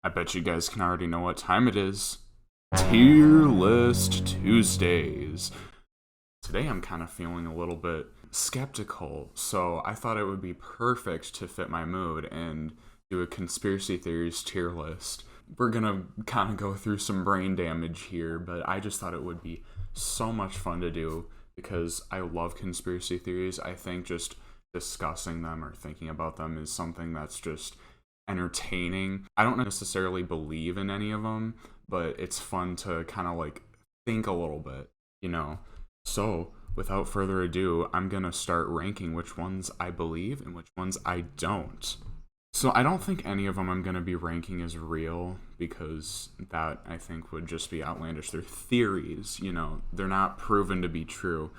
I bet you guys can already know what time it is. Tier List Tuesdays. Today I'm kind of feeling a little bit skeptical, so I thought it would be perfect to fit my mood and do a conspiracy theories tier list. We're gonna kind of go through some brain damage here, but I just thought it would be so much fun to do because I love conspiracy theories. I think just discussing them or thinking about them is something that's just entertaining. I don't necessarily believe in any of them, but it's fun to kind of like think a little bit, you know? So, without further ado, I'm gonna start ranking which ones I believe and which ones I don't. So, I don't think any of them I'm gonna be ranking as real because that I think would just be outlandish. They're theories, you know, they're not proven to be true,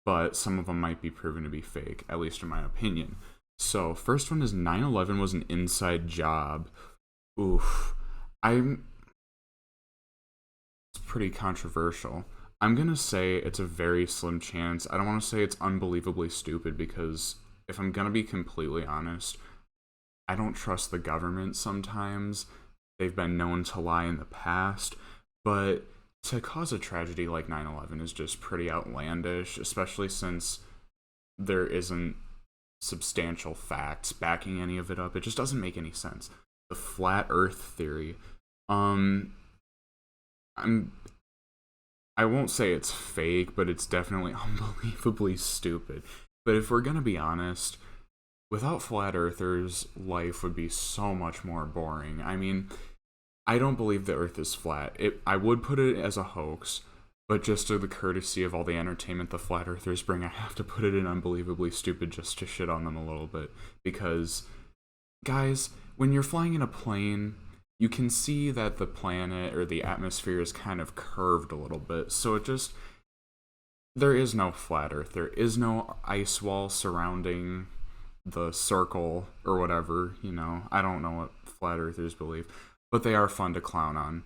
but some of them might be proven to be fake, at least in my opinion. So, first one is 9/11 was an inside job. Oof. I'm. It's pretty controversial. I'm gonna say it's a very slim chance. I don't want to say it's unbelievably stupid because if I'm gonna be completely honest, I don't trust the government sometimes. They've been known to lie in the past, but to cause a tragedy like 9/11 is just pretty outlandish, especially since there isn't substantial facts backing any of it up. It just doesn't make any sense. The flat earth theory. I'm I won't say it's fake, but it's definitely unbelievably stupid. But if we're gonna be honest, without flat earthers, life would be so much more boring. I mean, I don't believe the earth is flat. I would put it as a hoax, but just to the courtesy of all the entertainment the flat earthers bring, I have to put it in unbelievably stupid just to shit on them a little bit. Because, guys, when you're flying in a plane, you can see that the planet or the atmosphere is kind of curved a little bit. So there is no flat earth. There is no ice wall surrounding the circle or whatever, you know. I don't know what flat earthers believe, but they are fun to clown on.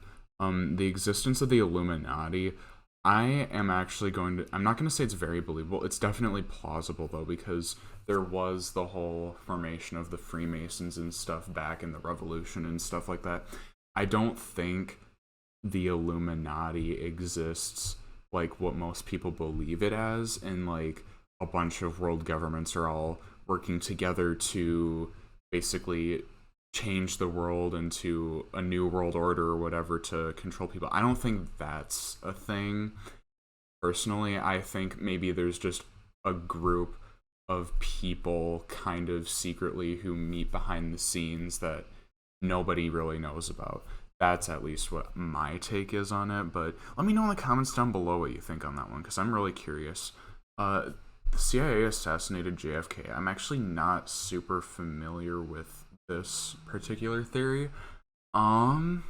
The existence of the Illuminati, I am actually I'm not going to say it's very believable. It's definitely plausible, though, because there was the whole formation of the Freemasons and stuff back in the Revolution and stuff like that. I don't think the Illuminati exists like what most people believe it as, and like a bunch of world governments are all working together to basically change the world into a new world order or whatever to control people. I don't think that's a thing. Personally, I think maybe there's just a group of people kind of secretly who meet behind the scenes that nobody really knows about. That's at least what my take is on it, but let me know in the comments down below what you think on that one, because I'm really curious. The CIA assassinated JFK. I'm actually not super familiar with this particular theory. I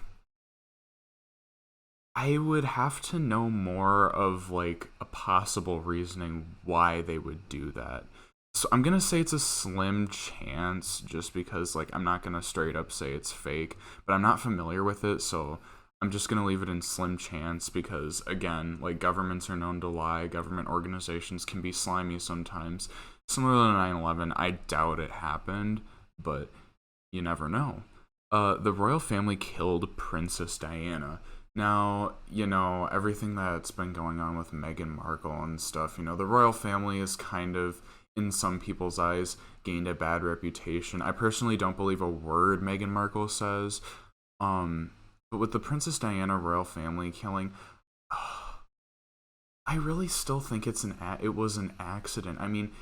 would have to know more of like a possible reasoning why they would do that. So I'm gonna say it's a slim chance just because like I'm not gonna straight up say it's fake, but I'm not familiar with it, so I'm just gonna leave it in slim chance because again, like governments are known to lie, government organizations can be slimy sometimes. Similar to 9/11, I doubt it happened, but you never know. The royal family killed Princess Diana. Now, you know, everything that's been going on with Meghan Markle and stuff, you know, the royal family is kind of, in some people's eyes, gained a bad reputation. I personally don't believe a word Meghan Markle says. But with the Princess Diana royal family killing, I really still think it was an accident. I mean,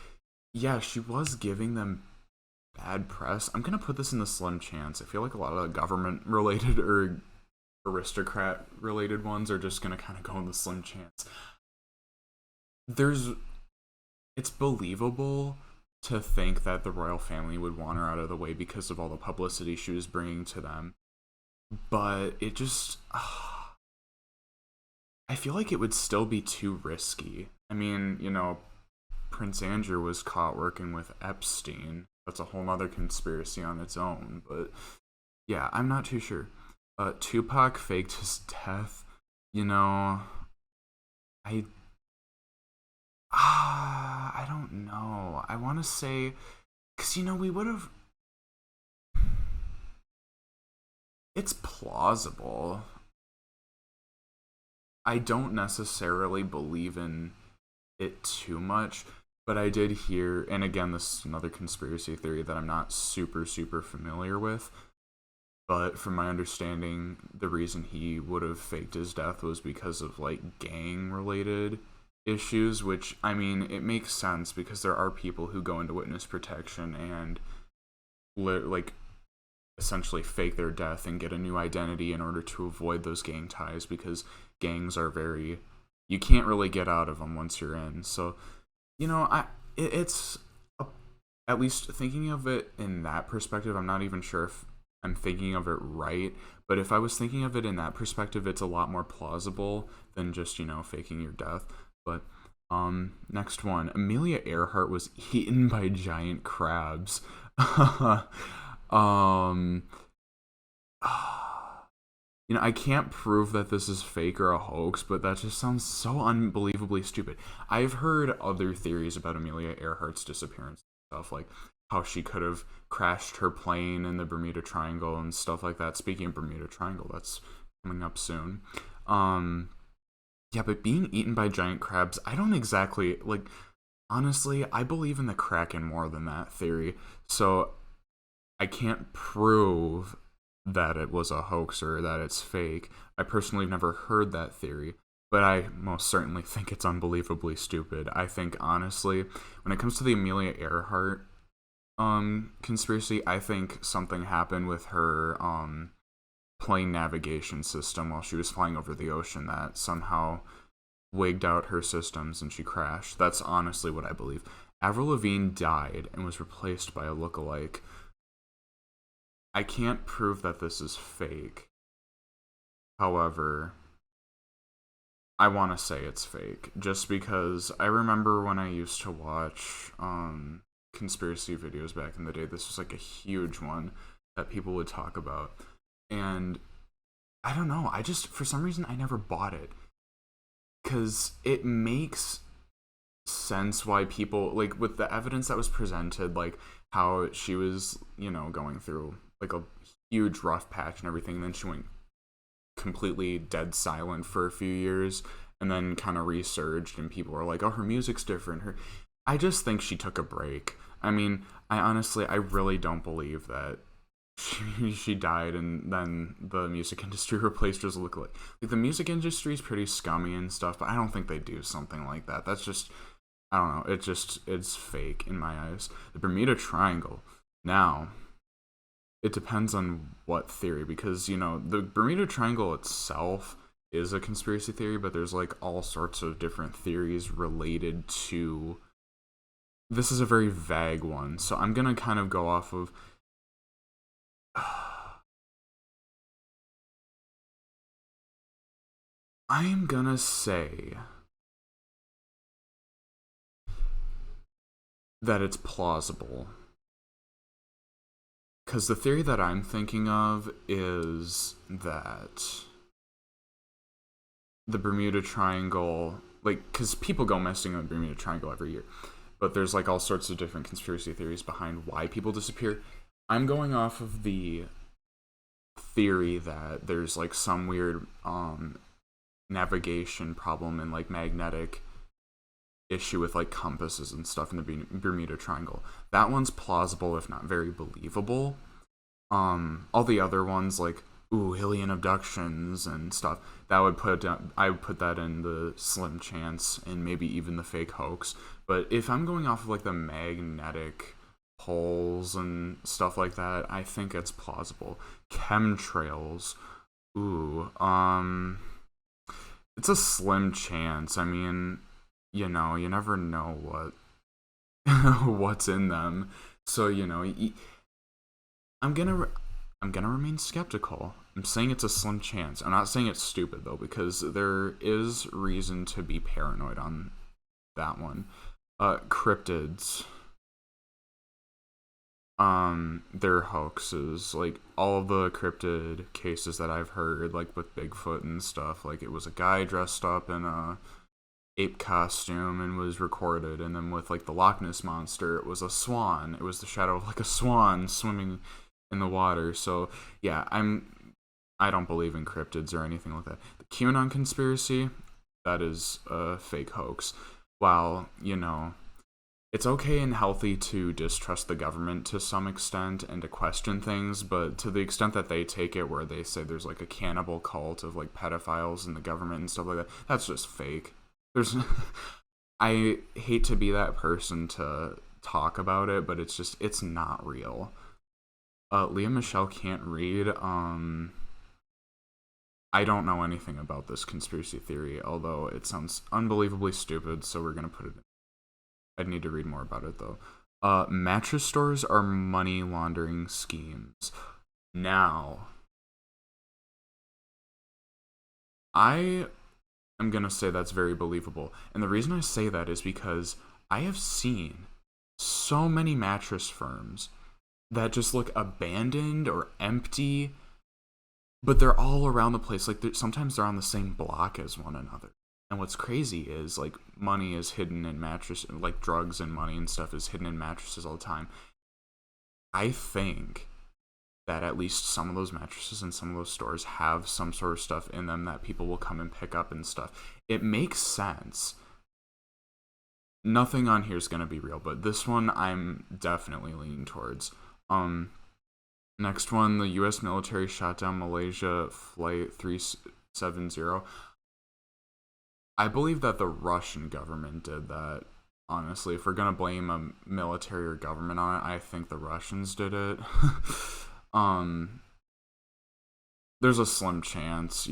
yeah, she was giving them bad press. I'm gonna put this in the slim chance. I feel like a lot of the government related or aristocrat related ones are just gonna kind of go in the slim chance. It's believable to think that the royal family would want her out of the way because of all the publicity she was bringing to them, but it just I feel like it would still be too risky. I mean, you know, Prince Andrew was caught working with Epstein. That's a whole nother conspiracy on its own, but yeah, I'm not too sure. Tupac faked his death. You know, I don't know. I want to say, because you know, we would have. It's plausible. I don't necessarily believe in it too much, but I did hear, and again, this is another conspiracy theory that I'm not super familiar with, but from my understanding, the reason he would have faked his death was because of like gang related issues, which I mean, it makes sense because there are people who go into witness protection and like essentially fake their death and get a new identity in order to avoid those gang ties, because gangs are very, you can't really get out of them once you're in. So it's at least thinking of it in that perspective. I'm not even sure if I'm thinking of it right, but if I was thinking of it in that perspective, it's a lot more plausible than just faking your death. But next one, Amelia Earhart was eaten by giant crabs. um I can't prove that this is fake or a hoax, but that just sounds so unbelievably stupid. I've heard other theories about Amelia Earhart's disappearance and stuff, like how she could have crashed her plane in the Bermuda Triangle and stuff like that. Speaking of Bermuda Triangle, that's coming up soon. Yeah, but being eaten by giant crabs, I don't exactly, like, honestly, I believe in the Kraken more than that theory, so I can't prove that it was a hoax or that it's fake. I personally have never heard that theory, but I most certainly think it's unbelievably stupid. I think, honestly, when it comes to the Amelia Earhart conspiracy, I think something happened with her plane navigation system while she was flying over the ocean that somehow wigged out her systems and she crashed. That's honestly what I believe. Avril Lavigne died and was replaced by a lookalike. I can't prove that this is fake. However, I want to say it's fake, just because I remember when I used to watch conspiracy videos back in the day, this was like a huge one that people would talk about. And I don't know, I just, for some reason, I never bought it. Because it makes sense why people, like, with the evidence that was presented, like, how she was, going through like a huge rough patch and everything, and then she went completely dead silent for a few years and then kind of resurged, and people were like, oh, her music's different. I just think she took a break. I mean, I really don't believe that she died and then the music industry replaced her as a lookalike. Like, the music industry is pretty scummy and stuff, but I don't think they do something like that. That's just, I don't know, it's fake in my eyes. The Bermuda Triangle, now, it depends on what theory, because the Bermuda Triangle itself is a conspiracy theory, but there's like all sorts of different theories related to, this is a very vague one, so I'm gonna kind of go off of I'm gonna say that it's plausible. Because the theory that I'm thinking of is that the Bermuda Triangle, like, because people go missing in the Bermuda Triangle every year, but there's like all sorts of different conspiracy theories behind why people disappear. I'm going off of the theory that there's like some weird navigation problem and like magnetic issue with like compasses and stuff in the Bermuda Triangle. That one's plausible, if not very believable. All the other ones, like alien abductions and stuff, I would put that in the slim chance and maybe even the fake hoax. But if I'm going off of like the magnetic poles and stuff like that, I think it's plausible. Chemtrails, it's a slim chance. I mean, you never know what's in them. So, I'm gonna remain skeptical. I'm saying it's a slim chance. I'm not saying it's stupid, though, because there is reason to be paranoid on that one. Cryptids. They're hoaxes. Like, all of the cryptid cases that I've heard, like with Bigfoot and stuff, like it was a guy dressed up in a ape costume and was recorded, and then with like the Loch Ness monster, it was a swan. It was the shadow of like a swan swimming in the water. So yeah, I'm I don't believe in cryptids or anything like that. The QAnon conspiracy, that is a fake hoax. While, it's okay and healthy to distrust the government to some extent and to question things, but to the extent that they take it where they say there's like a cannibal cult of like pedophiles in the government and stuff like that, that's just fake. There's I hate to be that person to talk about it, but it's not real. Leah Michelle can't read. I don't know anything about this conspiracy theory, although it sounds unbelievably stupid, so we're gonna put it in. I'd need to read more about it though. Mattress stores are money laundering schemes. Now, I am gonna say that's very believable, and the reason I say that is because I have seen so many mattress firms that just look abandoned or empty, but they're all around the place. Like sometimes they're on the same block as one another. And what's crazy is like money is hidden in mattresses, like drugs and money and stuff is hidden in mattresses all the time. I think that at least some of those mattresses and some of those stores have some sort of stuff in them that people will come and pick up and stuff. It makes sense. Nothing on here is going to be real, but this one I'm definitely leaning towards. Next one, the U.S. military shot down Malaysia Flight 370. I believe that the Russian government did that. Honestly, if we're gonna blame a military or government on it, I think the Russians did it. There's a slim chance,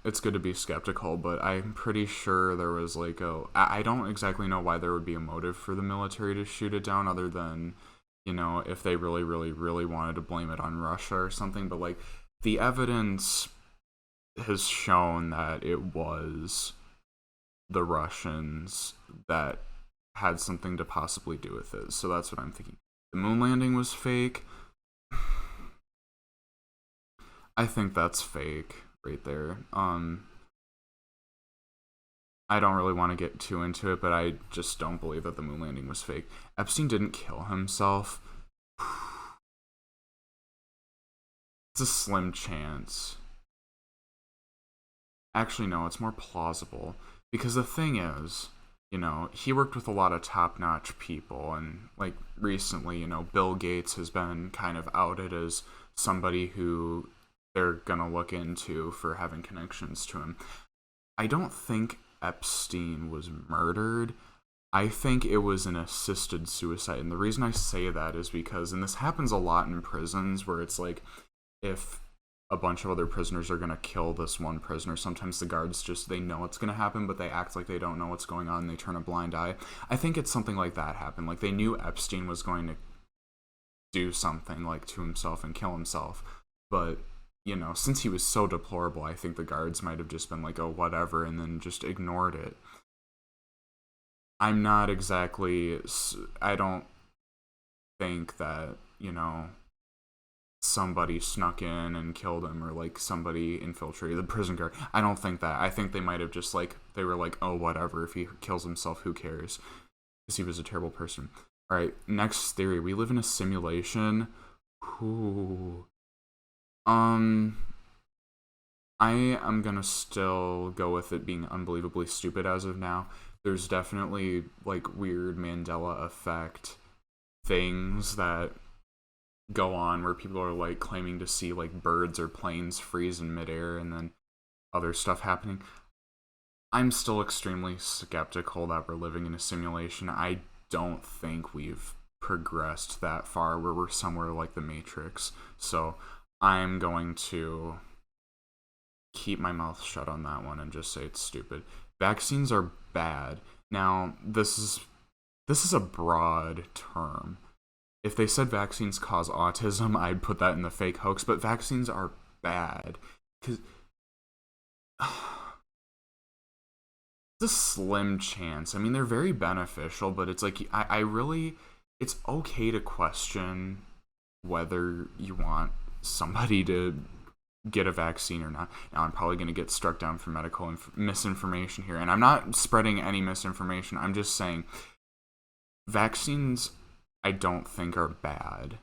it's good to be skeptical, but I'm pretty sure there was like I don't exactly know why there would be a motive for the military to shoot it down other than, if they really, really, really wanted to blame it on Russia or something, but like the evidence has shown that it was the Russians that had something to possibly do with it. So that's what I'm thinking. The moon landing was fake. I think that's fake right there. I don't really want to get too into it, but I just don't believe that the moon landing was fake. Epstein didn't kill himself. It's a slim chance. Actually, no, it's more plausible. Because the thing is, he worked with a lot of top-notch people, and, like, recently, Bill Gates has been kind of outed as somebody who they're gonna look into for having connections to him. I don't think Epstein was murdered. I think it was an assisted suicide, and the reason I say that is because, and this happens a lot in prisons, where it's like, if a bunch of other prisoners are going to kill this one prisoner, sometimes the guards they know it's going to happen, but they act like they don't know what's going on and they turn a blind eye. I think it's something like that happened. Like they knew Epstein was going to do something like to himself and kill himself, but since he was so deplorable, I think the guards might have just been like, oh, whatever, and then just ignored it. I'm not exactly, I don't think that, somebody snuck in and killed him, or like somebody infiltrated the prison guard. I don't think that. I think they might have just they were like, oh, whatever, if he kills himself, who cares, because he was a terrible person. All right, next theory. We live in a simulation. Ooh. I am gonna still go with it being unbelievably stupid as of now. There's definitely like weird Mandela effect things that go on where people are like claiming to see like birds or planes freeze in midair and then other stuff happening. I'm still extremely skeptical that we're living in a simulation. I don't think we've progressed that far where we're somewhere like the Matrix. So I'm going to keep my mouth shut on that one and just say it's stupid. Vaccines are bad. Now, this is a broad term. If they said vaccines cause autism, I'd put that in the fake hoax, but vaccines are bad. Because it's a slim chance. I mean, they're very beneficial, but it's like, I really, it's okay to question whether you want somebody to get a vaccine or not. Now, I'm probably going to get struck down for medical misinformation here, and I'm not spreading any misinformation. I'm just saying vaccines I don't think are bad.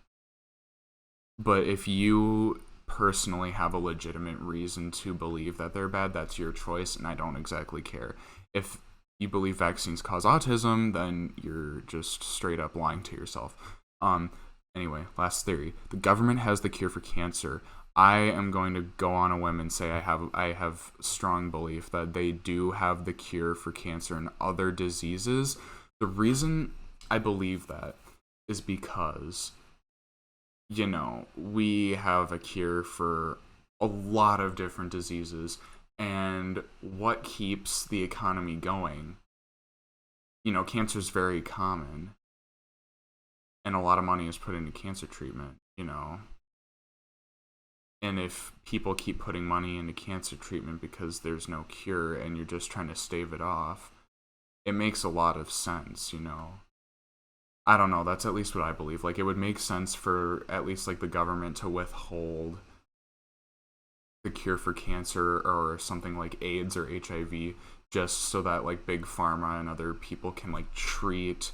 But if you personally have a legitimate reason to believe that they're bad, that's your choice, and I don't exactly care. If you believe vaccines cause autism, then you're just straight up lying to yourself. Anyway, last theory. The government has the cure for cancer. I am going to go on a whim and say I have strong belief that they do have the cure for cancer and other diseases. The reason I believe that is because, we have a cure for a lot of different diseases, and what keeps the economy going? Cancer is very common, and a lot of money is put into cancer treatment, And if people keep putting money into cancer treatment because there's no cure and you're just trying to stave it off, it makes a lot of sense, I don't know, that's at least what I believe. Like, it would make sense for at least, like, the government to withhold the cure for cancer or something like AIDS or HIV, just so that, like, big pharma and other people can, like, treat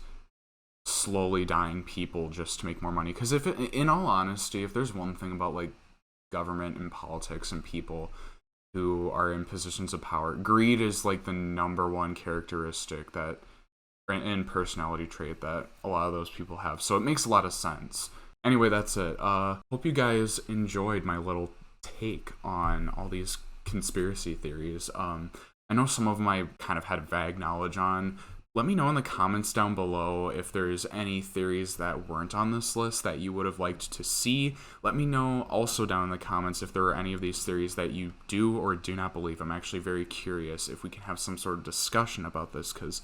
slowly dying people just to make more money. Because in all honesty, if there's one thing about, like, government and politics and people who are in positions of power, greed is, like, the number one characteristic that, and personality trait that a lot of those people have. So it makes a lot of sense. Anyway, that's it. Hope you guys enjoyed my little take on all these conspiracy theories. I know some of them I kind of had vague knowledge on. Let me know in the comments down below if there's any theories that weren't on this list that you would have liked to see. Let me know also down in the comments if there are any of these theories that you do or do not believe. I'm actually very curious if we can have some sort of discussion about this, because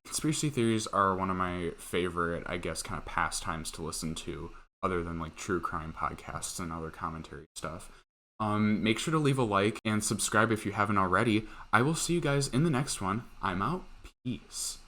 conspiracy theories are one of my favorite, I guess, kind of pastimes to listen to, other than, like, true crime podcasts and other commentary stuff. Make sure to leave a like and subscribe if you haven't already. I will see you guys in the next one. I'm out. Peace.